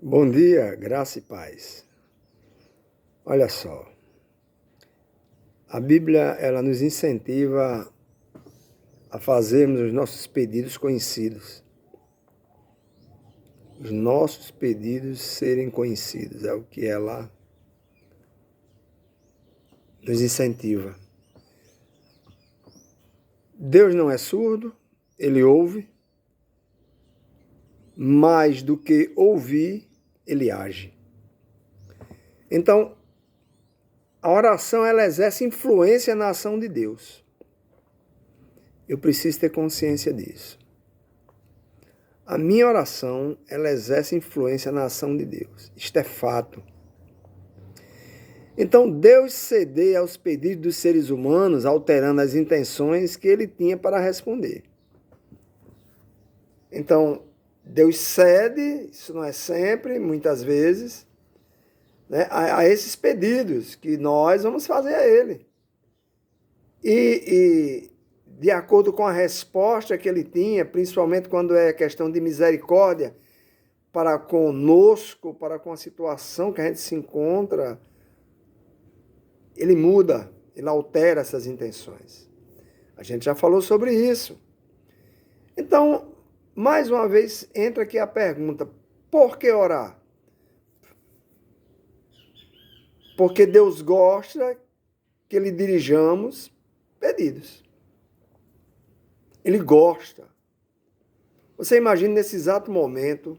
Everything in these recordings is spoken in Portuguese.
Bom dia, graça e paz. Olha só, a Bíblia ela nos incentiva a fazermos os nossos pedidos conhecidos. Os nossos pedidos serem conhecidos, é o que ela nos incentiva. Deus não é surdo, Ele ouve, mais do que ouvir, Ele age. Então, a oração ela exerce influência na ação de Deus. Eu preciso ter consciência disso. A minha oração, ela exerce influência na ação de Deus. Isto é fato. Então, Deus cede aos pedidos dos seres humanos, alterando as intenções que ele tinha para responder. Então, Deus cede, isso não é sempre, muitas vezes, né, a esses pedidos que nós vamos fazer a ele. E de acordo com a resposta que ele tinha, principalmente quando é questão de misericórdia para conosco, para com a situação que a gente se encontra, ele muda, ele altera essas intenções. A gente já falou sobre isso. Então, mais uma vez, entra aqui a pergunta, por que orar? Porque Deus gosta que lhe dirijamos pedidos. Ele gosta. Você imagina nesse exato momento,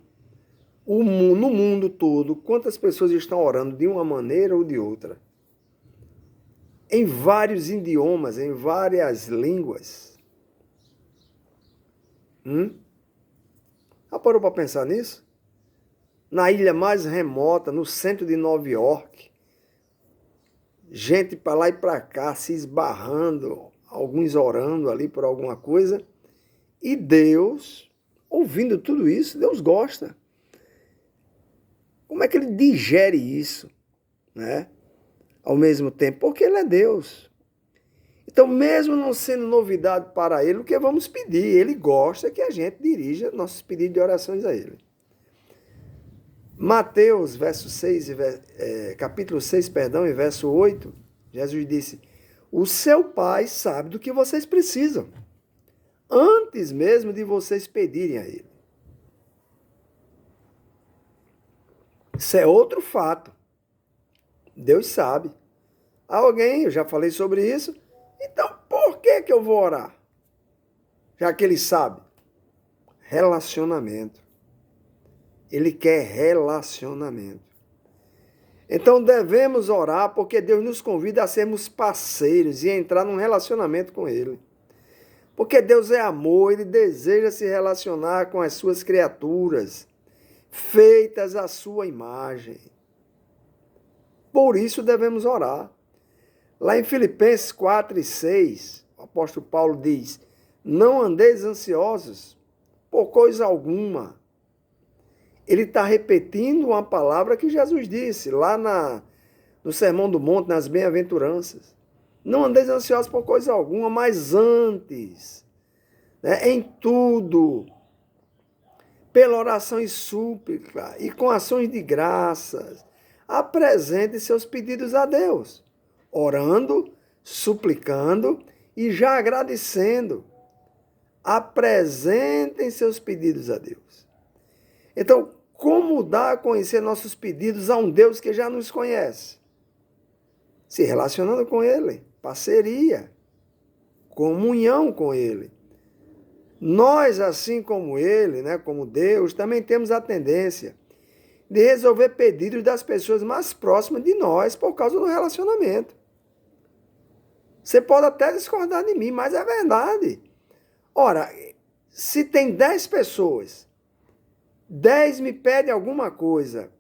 no mundo todo, quantas pessoas estão orando de uma maneira ou de outra. Em vários idiomas, em várias línguas. Já parou para pensar nisso? Na ilha mais remota, no centro de Nova York, gente para lá e para cá, se esbarrando, alguns orando ali por alguma coisa, e Deus, ouvindo tudo isso, Deus gosta. Como é que ele digere isso, né? Ao mesmo tempo, porque ele é Deus. Então, mesmo não sendo novidade para ele, o que vamos pedir? Ele gosta que a gente dirija nossos pedidos de orações a ele. Mateus, capítulo 6, e verso 8, Jesus disse, o seu Pai sabe do que vocês precisam, antes mesmo de vocês pedirem a ele. Isso é outro fato. Deus sabe. Eu já falei sobre isso, então por que eu vou orar? Já que ele sabe. Relacionamento. Ele quer relacionamento. Então devemos orar porque Deus nos convida a sermos parceiros e entrar num relacionamento com ele. Porque Deus é amor, ele deseja se relacionar com as suas criaturas, feitas à sua imagem. Por isso devemos orar. Lá em Filipenses 4 e 6, o apóstolo Paulo diz, não andeis ansiosos por coisa alguma. Ele está repetindo uma palavra que Jesus disse lá no Sermão do Monte, nas Bem-aventuranças. Não andeis ansiosos por coisa alguma, mas antes, né, em tudo, pela oração e súplica, e com ações de graças, apresente seus pedidos a Deus, orando, suplicando e já agradecendo. Apresentem seus pedidos a Deus. Então, como dar a conhecer nossos pedidos a um Deus que já nos conhece? Se relacionando com ele, parceria, comunhão com ele. Nós, assim como ele, né, como Deus, também temos a tendência de resolver pedidos das pessoas mais próximas de nós por causa do relacionamento. Você pode até discordar de mim, mas é verdade. Ora, se tem 10 pessoas, 10 me pedem alguma coisa,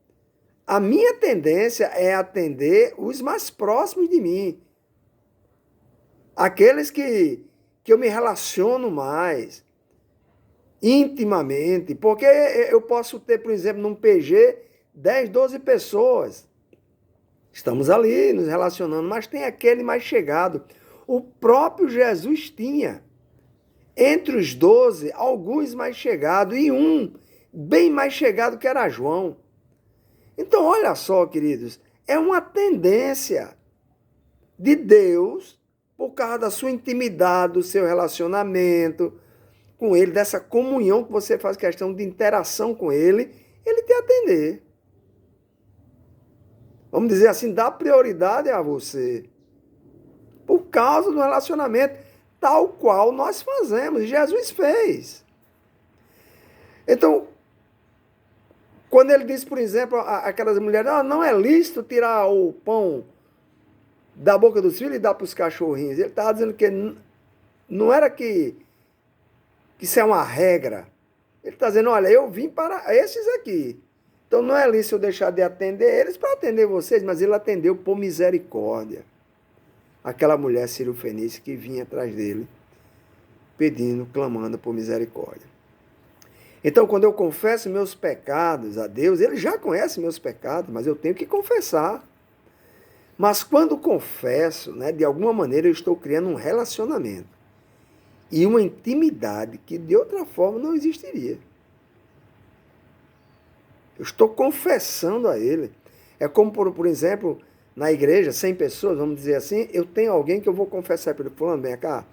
a minha tendência é atender os mais próximos de mim. Aqueles que eu me relaciono mais, intimamente, porque eu posso ter, por exemplo, num PG, 10, 12 pessoas. Estamos ali nos relacionando, mas tem aquele mais chegado. O próprio Jesus tinha, entre os 12, alguns mais chegados, e um bem mais chegado que era João. Então, olha só, queridos, é uma tendência de Deus, por causa da sua intimidade, do seu relacionamento com Ele, dessa comunhão que você faz questão de interação com Ele te atender. Vamos dizer assim, dá prioridade a você. Por causa do relacionamento tal qual nós fazemos. Jesus fez. Então, quando ele diz, por exemplo, aquelas mulheres, não é lícito tirar o pão da boca dos filhos e dar para os cachorrinhos. Ele estava dizendo que não era que isso é uma regra. Ele está dizendo, olha, eu vim para esses aqui. Então não é lícito eu deixar de atender eles para atender vocês, mas ele atendeu por misericórdia. Aquela mulher sírio-fenícia que vinha atrás dele, pedindo, clamando por misericórdia. Então, quando eu confesso meus pecados a Deus, Ele já conhece meus pecados, mas eu tenho que confessar. Mas quando confesso, de alguma maneira eu estou criando um relacionamento e uma intimidade que de outra forma não existiria. Eu estou confessando a Ele. É como, por exemplo, na igreja, 100 pessoas, vamos dizer assim, eu tenho alguém que eu vou confessar para ele, fulano, vem cá,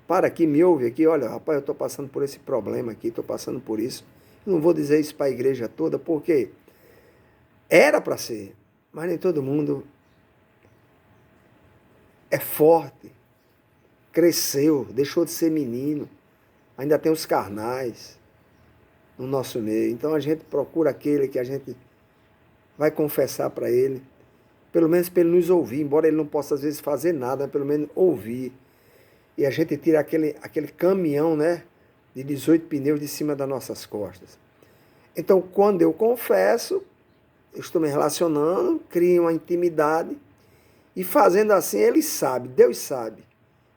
para aqui, me ouve aqui, olha, rapaz, eu estou passando por esse problema aqui, estou passando por isso. Eu não vou dizer isso para a igreja toda, porque era para ser, mas nem todo mundo é forte, cresceu, deixou de ser menino, ainda tem os carnais no nosso meio. Então a gente procura aquele que a gente vai confessar para ele, pelo menos para ele nos ouvir, embora ele não possa às vezes fazer nada, pelo menos ouvir. E a gente tira aquele caminhão, de 18 pneus de cima das nossas costas. Então, quando eu confesso, eu estou me relacionando, crio uma intimidade, e fazendo assim, ele sabe, Deus sabe,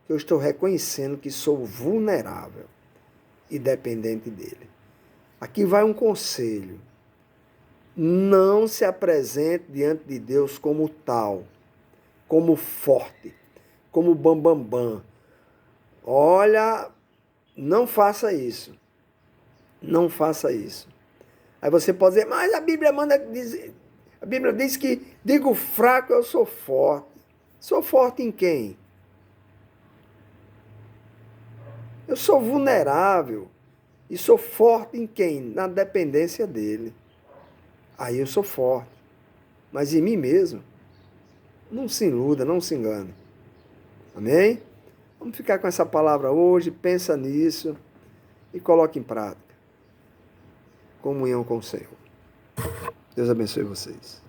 que eu estou reconhecendo que sou vulnerável e dependente dele. Aqui vai um conselho. Não se apresente diante de Deus como tal, como forte, como bambambam. Olha, não faça isso. Não faça isso. Aí você pode dizer, mas a Bíblia a Bíblia diz que digo fraco, eu sou forte. Sou forte em quem? Eu sou vulnerável. E sou forte em quem? Na dependência dele. Aí eu sou forte. Mas em mim mesmo, não se iluda, não se engane. Amém? Vamos ficar com essa palavra hoje, pensa nisso e coloque em prática. Comunhão com o Senhor. Deus abençoe vocês.